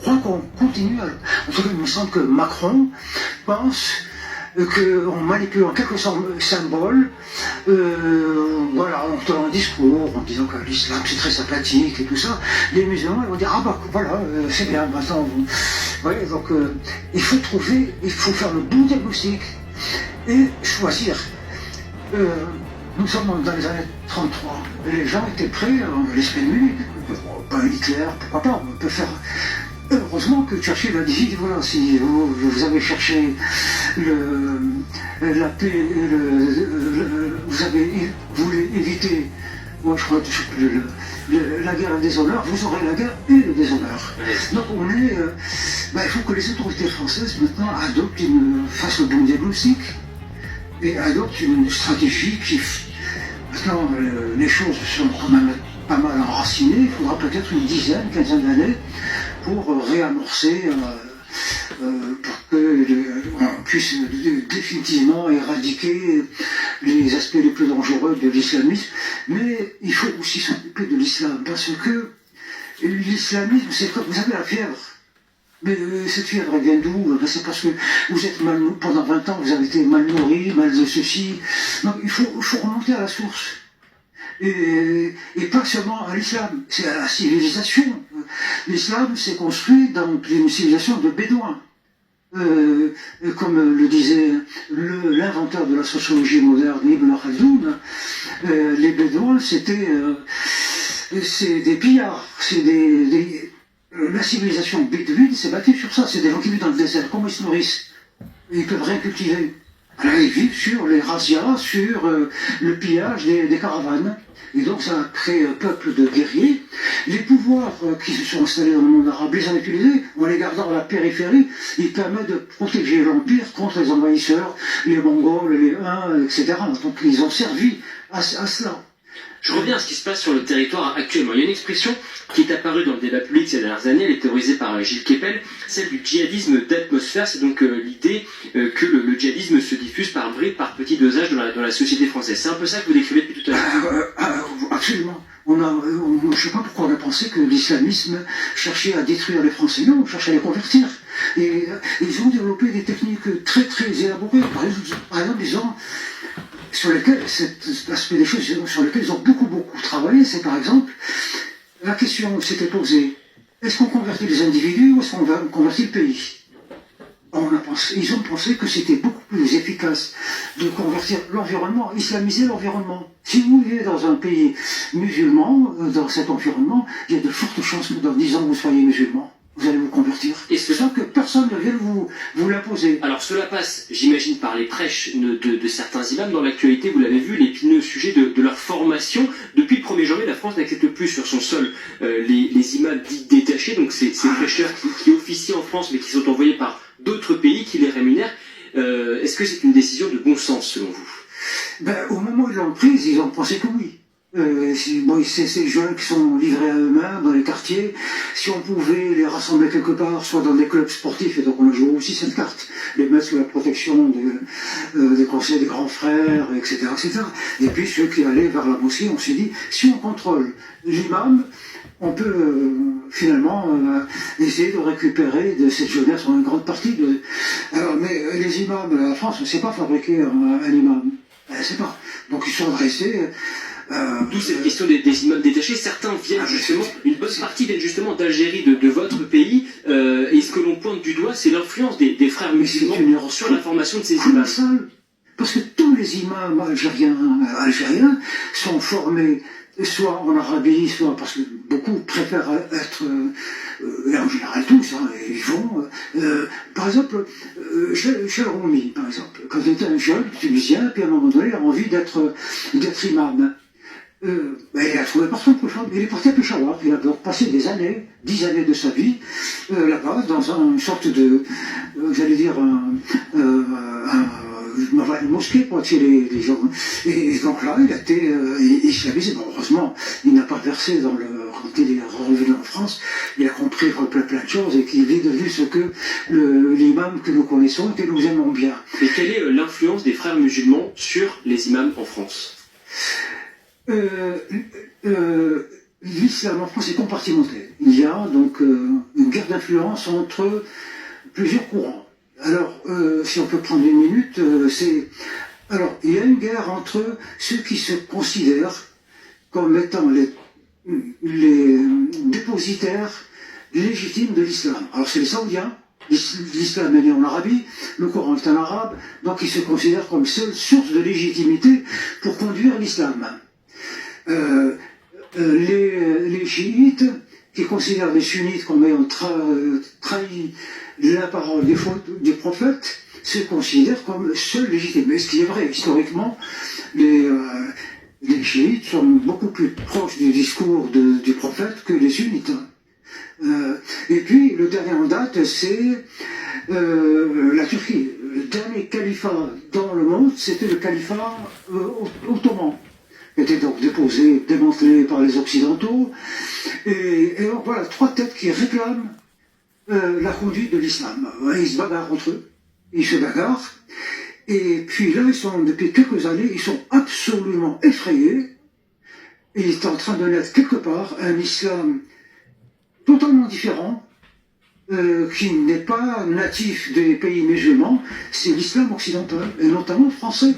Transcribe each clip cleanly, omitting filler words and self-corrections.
crois qu'on continue à... En tout cas, il me semble que Macron pense qu'en manipulant quelques symboles, voilà, en tenant un discours, en disant que l'islam c'est très sympathique et tout ça, les musulmans ils vont dire ah bah voilà, c'est bien, maintenant vous voyez, donc il faut faire le bon diagnostic et choisir. Nous sommes dans les années 33, et les gens étaient prêts à les semaines minutes. Pas Hitler, pourquoi pas, on peut faire. Heureusement que Churchill a dit, voilà, si vous avez cherché la paix, vous avez voulu éviter, moi je crois, la guerre et le déshonneur, vous aurez la guerre et le déshonneur. Donc on est, il faut que les autorités françaises maintenant fassent le bon diagnostic et adoptent une stratégie qui, maintenant les choses sont quand même pas mal enracinées, il faudra peut-être une quinzaine d'années pour réamorcer, pour qu'on puisse définitivement éradiquer les aspects les plus dangereux de l'islamisme. Mais il faut aussi s'occuper de l'islam, parce que l'islamisme, c'est comme vous avez la fièvre. Mais cette fièvre, elle vient d'où? C'est parce que vous êtes mal nourri, pendant 20 ans, vous avez été mal nourri, mal de ceci. Donc il faut remonter à la source. Et pas seulement à l'islam, c'est à la civilisation. L'islam s'est construit dans une civilisation de bédouins. Comme le disait l'inventeur de la sociologie moderne, Ibn Khaldoun, les bédouins, c'est des pillards, la civilisation bédouine s'est bâtie sur ça, c'est des gens qui vivent dans le désert, comment ils se nourrissent? Ils peuvent rien cultiver. Alors, ils vivent sur les razzias, sur le pillage des caravanes. Et donc ça a créé un peuple de guerriers. Les pouvoirs qui se sont installés dans le monde arabe les ont utilisés, en les gardant à la périphérie. Ils permettent de protéger l'Empire contre les envahisseurs, les Mongols, les Huns, etc. Donc ils ont servi à cela. Je reviens à ce qui se passe sur le territoire actuellement. Il y a une expression qui est apparue dans le débat public ces dernières années, elle est théorisée par Gilles Kepel, celle du djihadisme d'atmosphère. C'est donc l'idée que le djihadisme se diffuse par bribes, par petits dosages dans la société française. C'est un peu ça que vous décrivez depuis tout à l'heure. Absolument. Je ne sais pas pourquoi on a pensé que l'islamisme cherchait à détruire les Français. Non, on cherchait à les convertir. Et ils ont développé des techniques très très élaborées. Par exemple, sur lesquels, cet aspect des choses sur lesquels ils ont beaucoup travaillé, c'est par exemple la question s'était posée, est-ce qu'on convertit les individus ou est-ce qu'on convertit le pays? Ils ont pensé que c'était beaucoup plus efficace de convertir l'environnement, islamiser l'environnement. Si vous vivez dans un pays musulman, dans cet environnement, il y a de fortes chances que dans 10 ans vous soyez musulman. Vous allez vous convertir. Et c'est ça que personne ne vient vous l'imposer. Alors cela passe, j'imagine, par les prêches de certains imams. Dans l'actualité, vous l'avez vu, l'épineux sujet de leur formation. Depuis le 1er janvier, la France n'accepte plus sur son sol les imams dits détachés, donc ces prêcheurs qui officient en France mais qui sont envoyés par d'autres pays qui les rémunèrent. Est-ce que c'est une décision de bon sens selon vous? Au moment où ils l'ont prise, ils ont pensé que oui. C'est ces jeunes qui sont livrés à eux-mêmes dans les quartiers. Si on pouvait les rassembler quelque part, soit dans des clubs sportifs, et donc on a joué aussi cette carte, les mettre sous la protection des conseils des grands frères, etc., etc. Et puis ceux qui allaient vers la mosquée, on s'est dit, si on contrôle l'imam, on peut finalement essayer de récupérer de cette jeunesse en une grande partie. Alors, mais les imams de la France, on ne sait pas fabriquer un imam. On ne sait pas. Donc ils sont dressés. D'où cette question des imams détachés. Certains viennent justement, une bonne partie viennent justement d'Algérie, de votre pays, et ce que l'on pointe du doigt, c'est l'influence des frères musulmans sur la formation de ces imams. Parce que tous les imams algériens sont formés soit en Arabie, soit parce que beaucoup préfèrent être, et en général tous, ils vont, par exemple, chez Rumi, par exemple, quand il était un jeune tunisien, puis à un moment donné, il a envie d'être imam. Il a trouvé partout pour il est parti à Peshawar, il a donc passé des années, 10 années de sa vie, là-bas, dans une sorte de, j'allais dire, une mosquée pour attirer les gens. Et donc là, il a été islamisé. Bon, heureusement, il n'a pas versé quand il est revenu en France, il a compris plein de choses et qu'il est devenu ce que l'imam que nous connaissons et que nous aimons bien. Et quelle est l'influence des frères musulmans sur les imams en France? l'islam en France est compartimenté. Il y a donc une guerre d'influence entre plusieurs courants. Alors, si on peut prendre une minute, alors, il y a une guerre entre ceux qui se considèrent comme étant les dépositaires légitimes de l'islam. Alors, c'est les Saoudiens. L'islam est né en Arabie, le Coran est en arabe, donc ils se considèrent comme seule source de légitimité pour conduire l'islam. Les chiites, qui considèrent les sunnites comme ayant trahi la parole des prophètes, se considèrent comme seuls légitimes. Mais ce qui est vrai, historiquement, les chiites sont beaucoup plus proches du discours du prophète que les sunnites. Et puis, le dernier en date, c'est la Turquie. Le dernier califat dans le monde, c'était le califat ottoman, qui était donc démantelé par les Occidentaux. Et donc voilà, 3 têtes qui réclament la conduite de l'islam. Ils se bagarrent entre eux, ils se bagarrent. Et puis là, depuis quelques années, ils sont absolument effrayés. Il est en train de naître quelque part un islam totalement différent, qui n'est pas natif des pays musulmans, c'est l'islam occidental, et notamment français.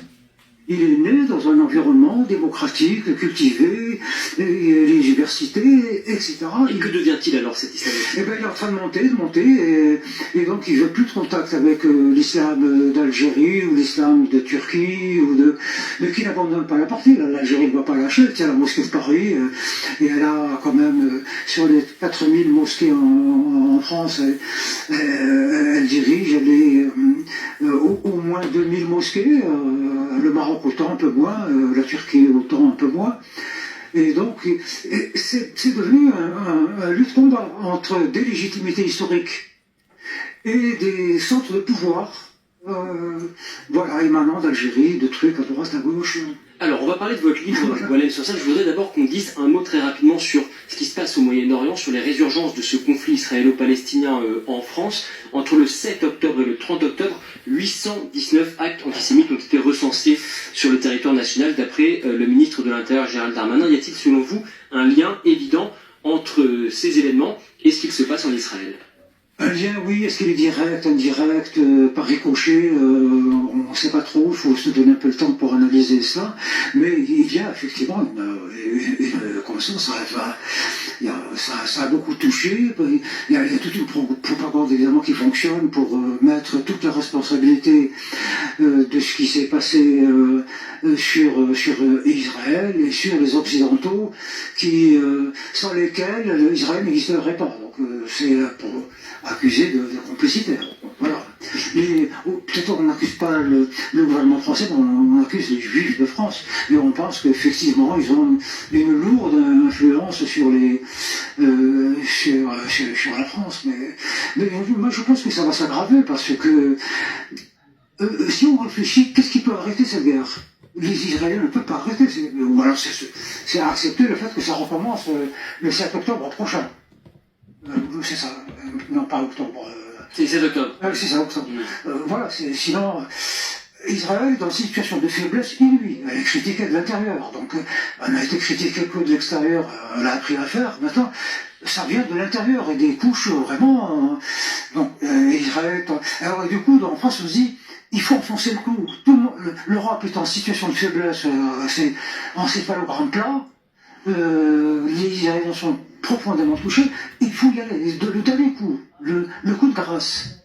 Il est né dans un environnement démocratique, cultivé, les universités, etc. Et que devient-il alors cet islam? Eh bien, il est en train de monter, et donc il veut plus de contact avec l'islam d'Algérie ou l'islam de Turquie, mais qui n'abandonne pas la partie. L'Algérie ne va pas lâcher, elle tient la mosquée de Paris, et elle a quand même, sur les 4000 mosquées en France, elle dirige au moins 2000 mosquées, le Maroc autant un peu moins, la Turquie autant un peu moins. Et donc, c'est devenu un lutte-combat entre des légitimités historiques et des centres de pouvoir, voilà, émanant d'Algérie, de trucs à droite, à gauche. Alors, on va parler de votre livre, Walem Sorsad. Je voudrais d'abord qu'on dise un mot très rapidement sur ce qui se passe au Moyen-Orient, sur les résurgences de ce conflit israélo-palestinien en France. Entre le 7 octobre et le 30 octobre, 819 actes antisémites ont été recensés sur le territoire national, d'après le ministre de l'Intérieur, Gérald Darmanin. Y a-t-il, selon vous, un lien évident entre ces événements et ce qu'il se passe en Israël? Un lien, oui. Est-ce qu'il est direct, indirect, par ricochet, on ne sait pas trop, il faut se donner un peu le temps pour analyser ça, mais il y a effectivement une conscience, ça a beaucoup touché, il y a toute une propagande évidemment qui fonctionne pour mettre toute la responsabilité de ce qui s'est passé sur Israël et sur les Occidentaux, sans lesquels Israël n'existerait pas. Donc c'est pour accuser de complicité. Voilà. Et peut-être on n'accuse pas le gouvernement français, mais on accuse les Juifs de France. Et on pense qu'effectivement, ils ont une lourde influence sur la France. Mais moi, je pense que ça va s'aggraver parce que si on réfléchit, qu'est-ce qui peut arrêter cette guerre? Les Israéliens ne peuvent pas arrêter. Ou alors c'est accepter le fait que ça recommence le 7 octobre prochain. C'est ça, non pas octobre. C'est 7 octobre. C'est ça, octobre. Voilà, sinon, Israël est dans une situation de faiblesse inouïe. Elle est critiquée de l'intérieur. Donc, elle a été critiquée que de l'extérieur, elle a appris à faire. Maintenant, ça vient de l'intérieur et des couches vraiment. Donc, Israël. Alors, du coup, en France, on se dit, il faut enfoncer le clou. L'Europe est en situation de faiblesse, c'est encéphalogramme plat. Les Israéliens sont profondément touchés, il faut y aller. Le dernier coup, le coup de grâce,